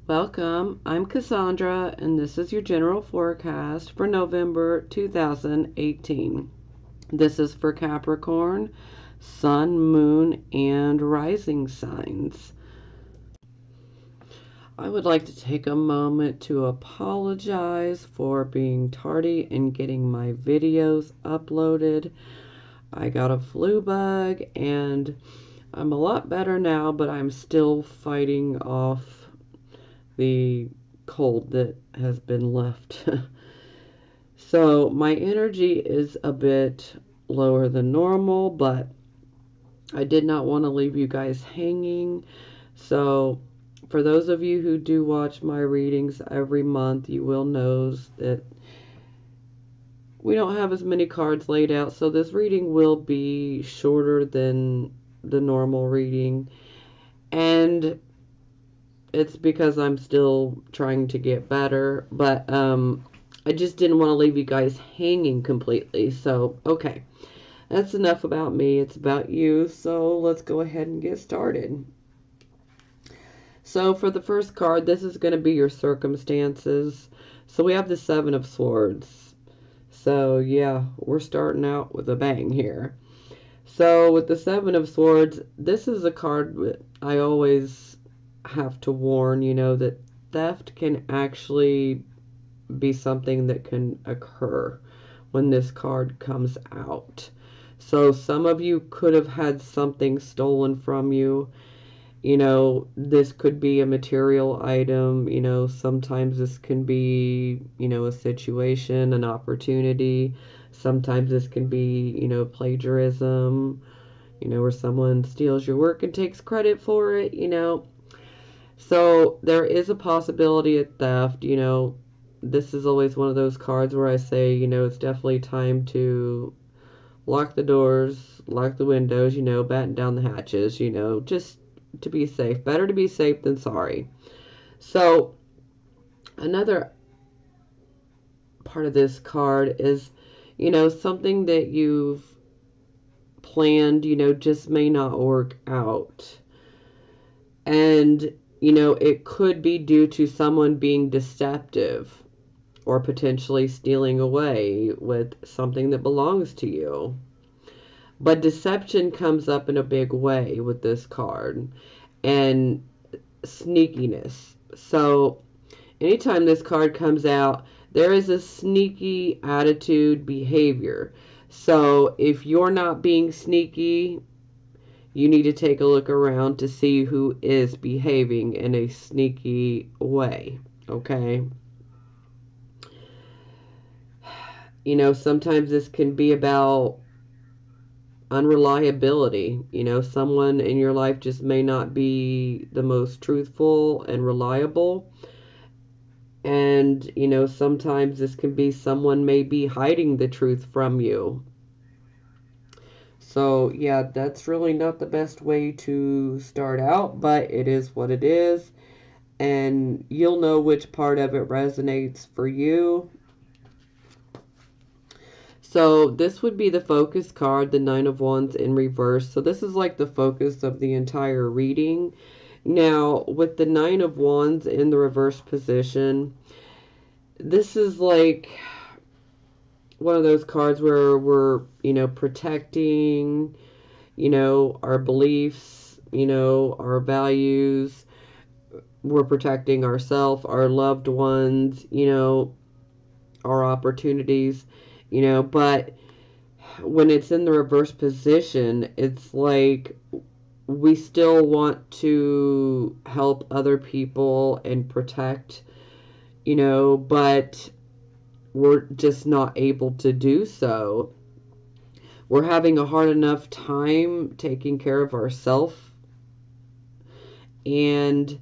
Welcome, I'm Cassandra, and this is your general forecast for November 2018. This is for Capricorn, Sun, Moon, and Rising signs. I would like to take a moment to apologize for being tardy in getting my videos uploaded. I got a flu bug, and I'm a lot better now, but I'm still fighting off the cold that has been left. So my energy is a bit lower than normal, but I did not want to leave you guys hanging. So for those of you who do watch my readings every month, you will know that we don't have as many cards laid out, so this reading will be shorter than the normal reading. And it's because I'm still trying to get better, but I just didn't want to leave you guys hanging completely. So, okay, that's enough about me. It's about you, so let's go ahead and get started. So for the first card, this is going to be your circumstances. So we have the Seven of Swords. So yeah, we're starting out with a bang here. So with the Seven of Swords, this is a card that I always have to warn, you know, that theft can actually be something that can occur when this card comes out. So some of you could have had something stolen from you. You know, this could be a material item. You know, sometimes this can be, you know, a situation, an opportunity. Sometimes this can be, you know, plagiarism, you know, where someone steals your work and takes credit for it, you know. So there is a possibility of theft. You know, this is always one of those cards where I say, you know, it's definitely time to lock the doors, lock the windows, you know, batten down the hatches, you know, just to be safe. Better to be safe than sorry. So another part of this card is, you know, something that you've planned, you know, just may not work out. And you know, it could be due to someone being deceptive or potentially stealing away with something that belongs to you. But deception comes up in a big way with this card, and sneakiness. So anytime this card comes out, there is a sneaky attitude, behavior. So if you're not being sneaky, you need to take a look around to see who is behaving in a sneaky way, okay? You know, sometimes this can be about unreliability. You know, someone in your life just may not be the most truthful and reliable. And, you know, sometimes this can be someone may be hiding the truth from you. So, yeah, that's really not the best way to start out, but it is what it is. And you'll know which part of it resonates for you. So, this would be the focus card, the Nine of Wands in reverse. So, this is like the focus of the entire reading. Now, with the Nine of Wands in the reverse position, this is like one of those cards where we're, you know, protecting, you know, our beliefs, you know, our values. We're protecting ourselves, our loved ones, you know, our opportunities, you know. But when it's in the reverse position, it's like we still want to help other people and protect, you know, but we're just not able to do so. We're having a hard enough time taking care of ourselves, and,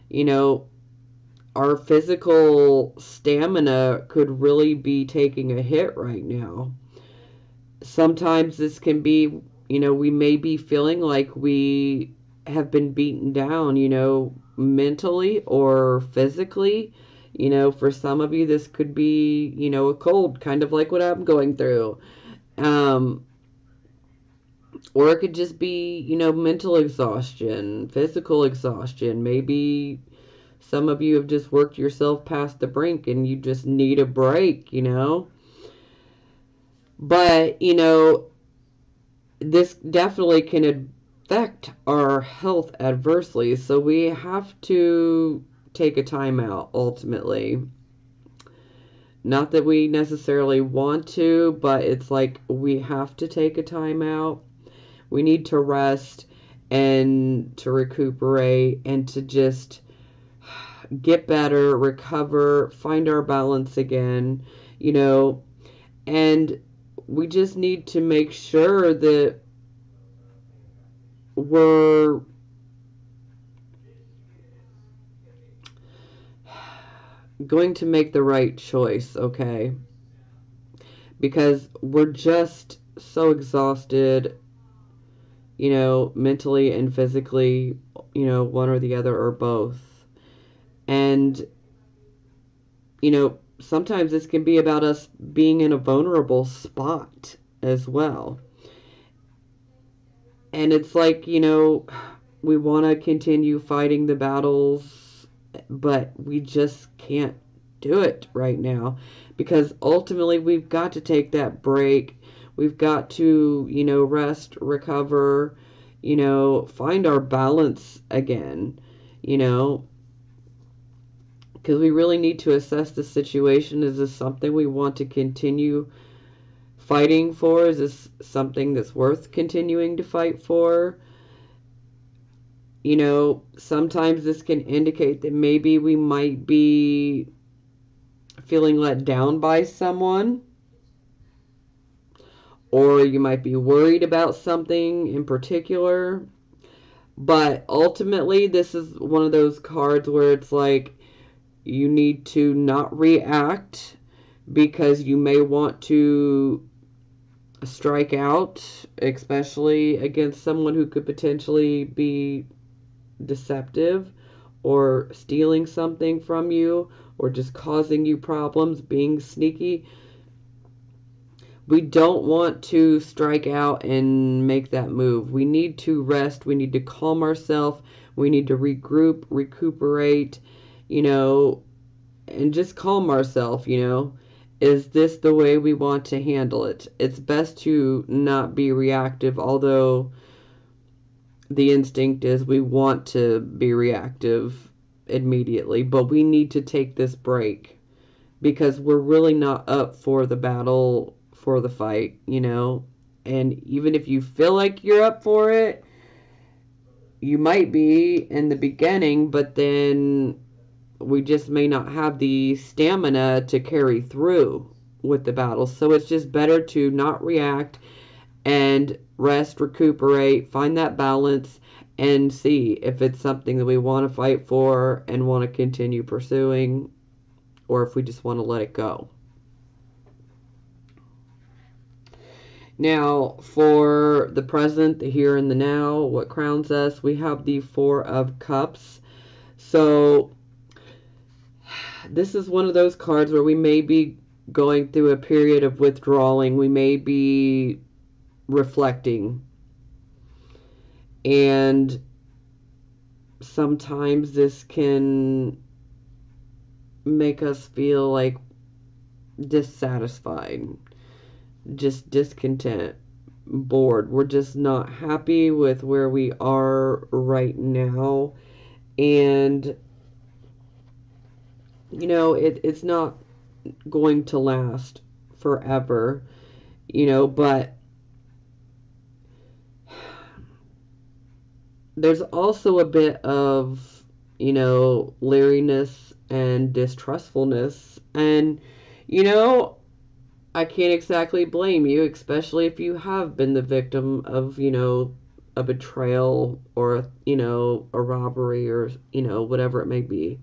you know, our physical stamina could really be taking a hit right now. Sometimes this can be, you know, we may be feeling like we have been beaten down, you know, mentally or physically. You know, for some of you, this could be, you know, a cold, kind of like what I'm going through. Or it could just be, mental exhaustion, physical exhaustion. Maybe some of you have just worked yourself past the brink and you just need a break. But, this definitely can affect our health adversely. So we have to take a time out ultimately. Not that we necessarily want to, but it's like we have to take a time out. We need to rest and to recuperate and to just get better, recover, find our balance again, and we just need to make sure that we're going to make the right choice, okay? Because we're just so exhausted, mentally and physically, one or the other or both. And, sometimes this can be about us being in a vulnerable spot as well. And it's like, we want to continue fighting the battles, but we just can't do it right now because ultimately we've got to take that break. We've got to, rest, recover, find our balance again, because we really need to assess the situation. Is this something we want to continue fighting for? Is this something that's worth continuing to fight for? Sometimes this can indicate that maybe we might be feeling let down by someone, or you might be worried about something in particular. But ultimately, this is one of those cards where it's like you need to not react because you may want to strike out, especially against someone who could potentially be deceptive or stealing something from you or just causing you problems, being sneaky. We don't want to strike out and make that move. We need to rest. We need to calm ourselves. We need to regroup, recuperate, and just calm ourselves, Is this the way we want to handle it? It's best to not be reactive, although the instinct is we want to be reactive immediately, but we need to take this break because we're really not up for the battle, for the fight, And even if you feel like you're up for it, you might be in the beginning, but then we just may not have the stamina to carry through with the battle. So it's just better to not react and rest, recuperate, find that balance, and see if it's something that we want to fight for and want to continue pursuing, or if we just want to let it go. Now, for the present, the here and the now, what crowns us, we have the Four of Cups. So this is one of those cards where we may be going through a period of withdrawing. We may be reflecting. And sometimes this can make us feel like dissatisfied, just discontent, bored. We're just not happy with where we are right now. And, it's not going to last forever, but there's also a bit of, leeriness and distrustfulness. And, I can't exactly blame you, especially if you have been the victim of, a betrayal or, a robbery or, whatever it may be.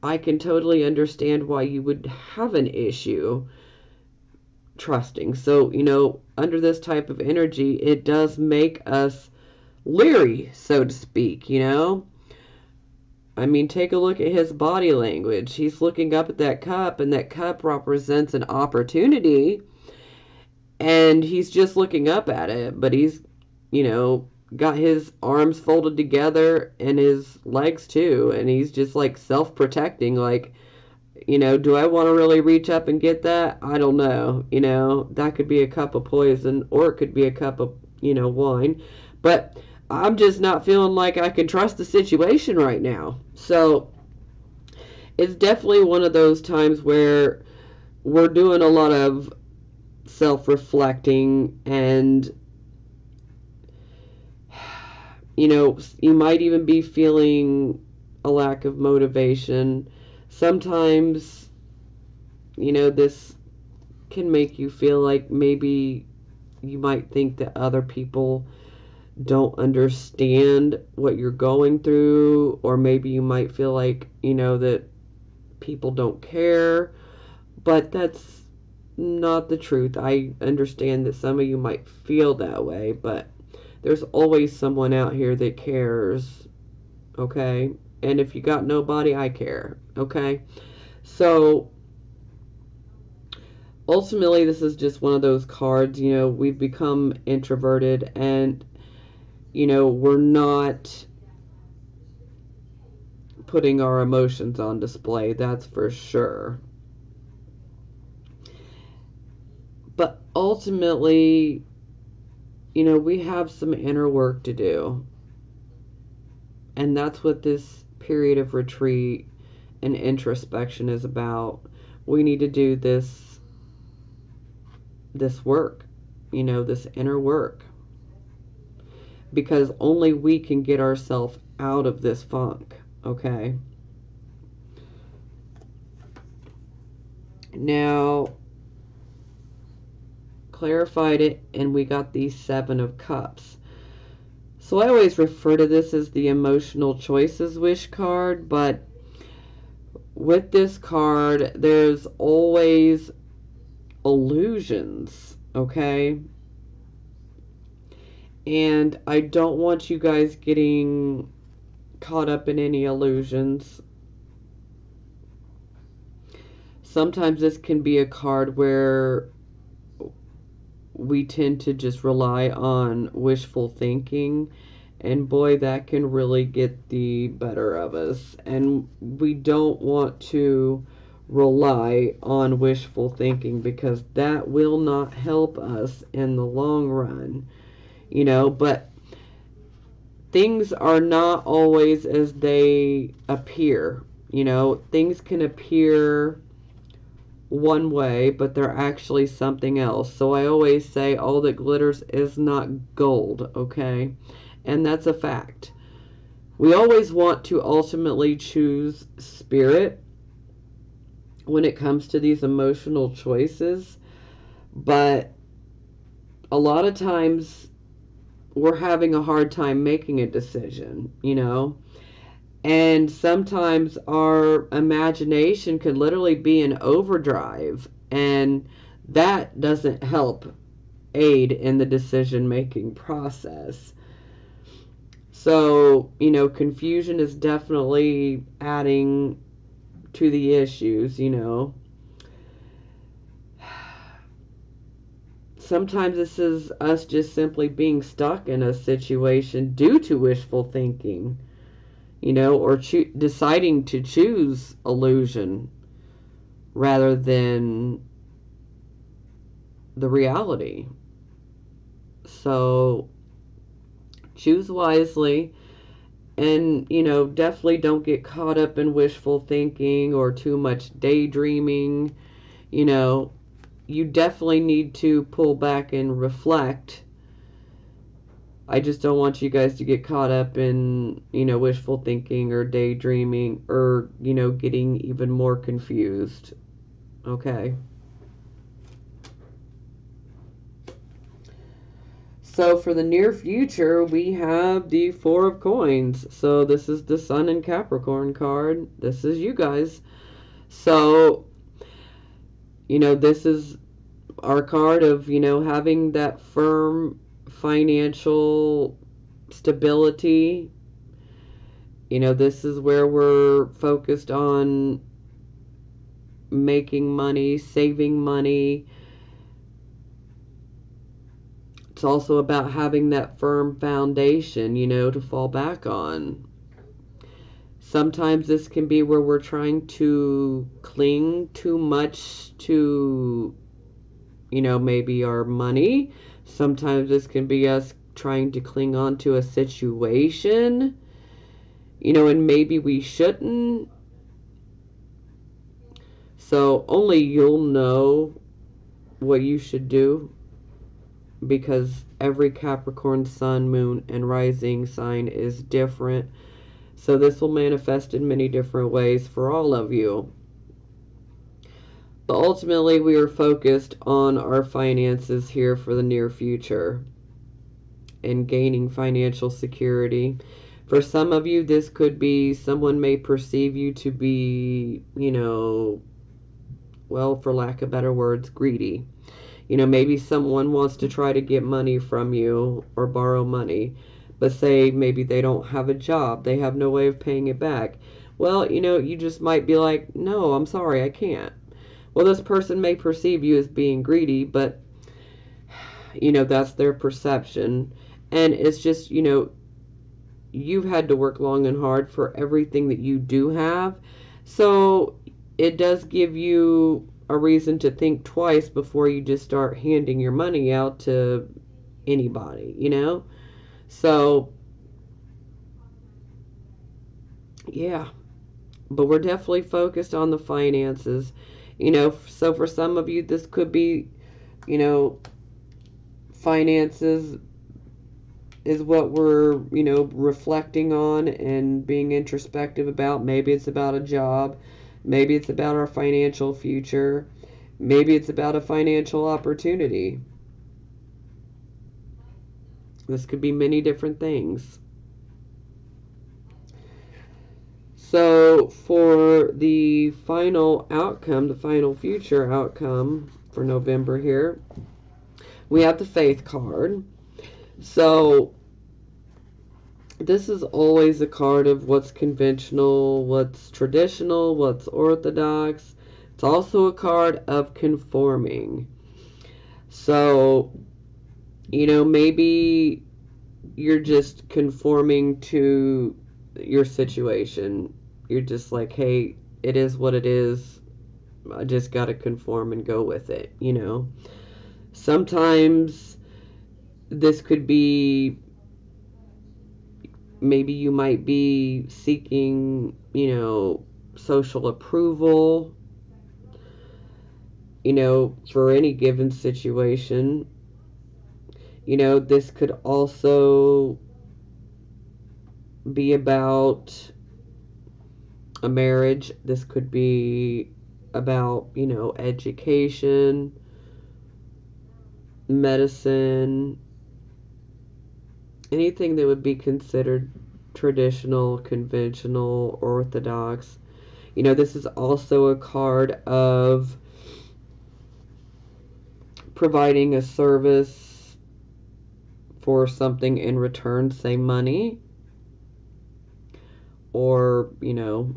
I can totally understand why you would have an issue trusting. So, under this type of energy, it does make us leery, so to speak, I mean, take a look at his body language. He's looking up at that cup, and that cup represents an opportunity. and he's just looking up at it, but he's, got his arms folded together and his legs too, and he's just like self-protecting, like, do I want to really reach up and get that? I don't know. That could be a cup of poison, or it could be a cup of, wine. But I'm just not feeling like I can trust the situation right now. So it's definitely one of those times where we're doing a lot of self-reflecting, and you might even be feeling a lack of motivation. Sometimes, this can make you feel like maybe you might think that other people don't understand what you're going through, or maybe you might feel like, that people don't care, but that's not the truth. I understand that some of you might feel that way, but there's always someone out here that cares, okay? And if you got nobody, I care, okay? So ultimately, this is just one of those cards. We've become introverted, and we're not putting our emotions on display, that's for sure. But ultimately, we have some inner work to do. And that's what this period of retreat and introspection is about. We need to do this work, this inner work. Because only we can get ourselves out of this funk, okay? Now, clarified it, and we got the Seven of Cups. So I always refer to this as the emotional choices wish card, but with this card, there's always illusions, okay? And I don't want you guys getting caught up in any illusions. Sometimes this can be a card where we tend to just rely on wishful thinking, and boy, that can really get the better of us. And we don't want to rely on wishful thinking, because that will not help us in the long run, but things are not always as they appear. Things can appear one way, but they're actually something else. So I always say all that glitters is not gold, okay? And that's a fact. We always want to ultimately choose spirit when it comes to these emotional choices, but a lot of times we're having a hard time making a decision, and sometimes our imagination could literally be in overdrive, and that doesn't help aid in the decision-making process. So, confusion is definitely adding to the issues, Sometimes this is us just simply being stuck in a situation due to wishful thinking, or deciding to choose illusion rather than the reality. So choose wisely, and definitely don't get caught up in wishful thinking or too much daydreaming. You definitely need to pull back and reflect. I just don't want you guys to get caught up in, wishful thinking or daydreaming, or, getting even more confused. Okay. So for the near future, we have the Four of Coins. So this is the Sun and Capricorn card. This is you guys. So, this is our card of, having that firm financial stability. This is where we're focused on making money, saving money, It's also about having that firm foundation, to fall back on. Sometimes this can be where we're trying to cling too much to, maybe our money. Sometimes this can be us trying to cling on to a situation, and maybe we shouldn't. So only you'll know what you should do, because every Capricorn sun, moon, and rising sign is different. So this will manifest in many different ways for all of you. But ultimately, we are focused on our finances here for the near future and gaining financial security. For some of you, this could be someone may perceive you to be, well, for lack of better words, greedy. Maybe someone wants to try to get money from you or borrow money, but say maybe they don't have a job, they have no way of paying it back. Well, you just might be like, no, I'm sorry, I can't. Well, this person may perceive you as being greedy, but, that's their perception. And it's just, you've had to work long and hard for everything that you do have. So it does give you a reason to think twice before you just start handing your money out to anybody, So, yeah. But we're definitely focused on the finances. So for some of you, this could be, finances is what we're, reflecting on and being introspective about. Maybe it's about a job. Maybe it's about our financial future. Maybe it's about a financial opportunity. This could be many different things. So for the final outcome, the final future outcome for November here, we have the Faith card. So this is always a card of what's conventional, what's traditional, what's orthodox. It's also a card of conforming. So, maybe you're just conforming to your situation. You're just like, hey, it is what it is. I just got to conform and go with it, Sometimes this could be, maybe you might be seeking, social approval, for any given situation. This could also be about a marriage. This could be about, education, medicine, anything that would be considered traditional, conventional, orthodox. This is also a card of providing a service for something in return, say money, or,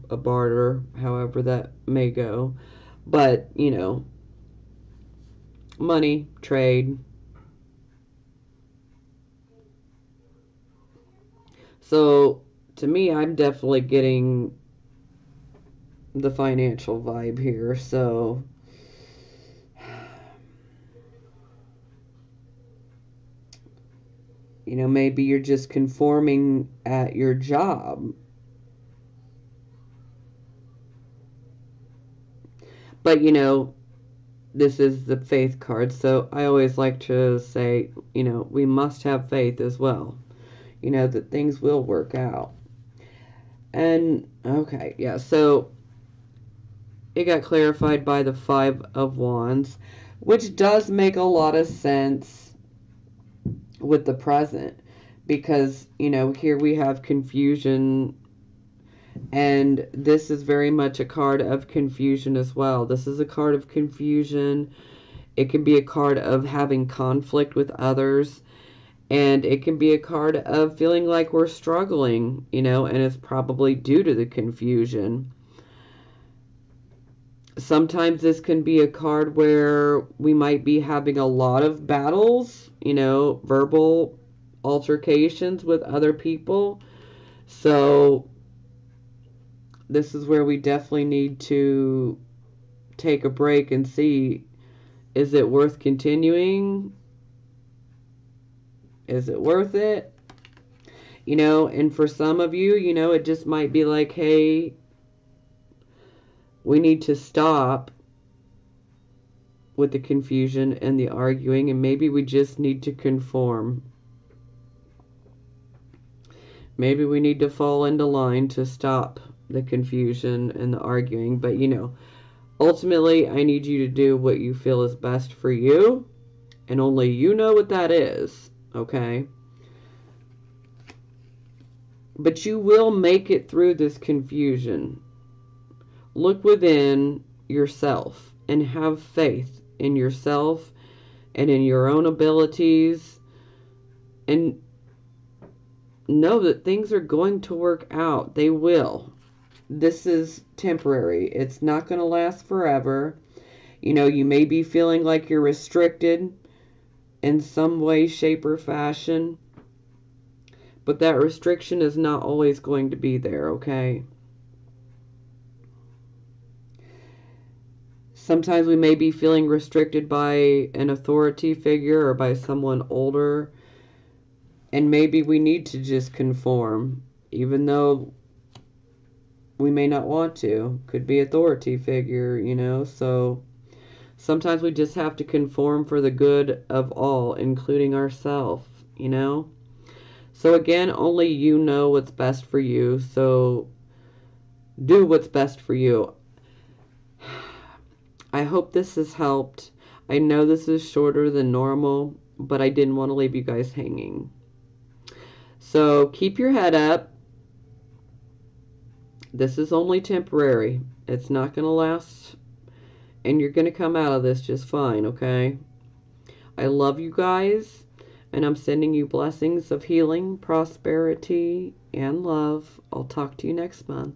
a barter, however that may go. But, money, trade. So, to me, I'm definitely getting the financial vibe here. So, maybe you're just conforming at your job. But, this is the faith card. So I always like to say, we must have faith as well. That things will work out. And, okay, yeah, so it got clarified by the Five of Wands, which does make a lot of sense with the present. Because, here we have confusion, and this is very much a card of confusion as well. This is a card of confusion. It can be a card of having conflict with others. And it can be a card of feeling like we're struggling, and it's probably due to the confusion. Sometimes this can be a card where we might be having a lot of battles, verbal altercations with other people. So this is where we definitely need to take a break and see, is it worth continuing? Is it worth it? And for some of you, it just might be like, hey, we need to stop with the confusion and the arguing, and maybe we just need to conform. Maybe we need to fall into line to stop the confusion and the arguing. But, ultimately, I need you to do what you feel is best for you, and only you know what that is, okay? But you will make it through this confusion. Look within yourself and have faith in yourself and in your own abilities, and know that things are going to work out. They will. This is temporary. It's not going to last forever. You may be feeling like you're restricted in some way, shape, or fashion, but that restriction is not always going to be there, okay? Sometimes we may be feeling restricted by an authority figure or by someone older, and maybe we need to just conform, even though we may not want to. Could be authority figure, so sometimes we just have to conform for the good of all, including ourselves, So again, only you know what's best for you, so do what's best for you. I hope this has helped. I know this is shorter than normal, but I didn't want to leave you guys hanging. So keep your head up. This is only temporary. It's not going to last, and you're going to come out of this just fine, okay? I love you guys, and I'm sending you blessings of healing, prosperity, and love. I'll talk to you next month.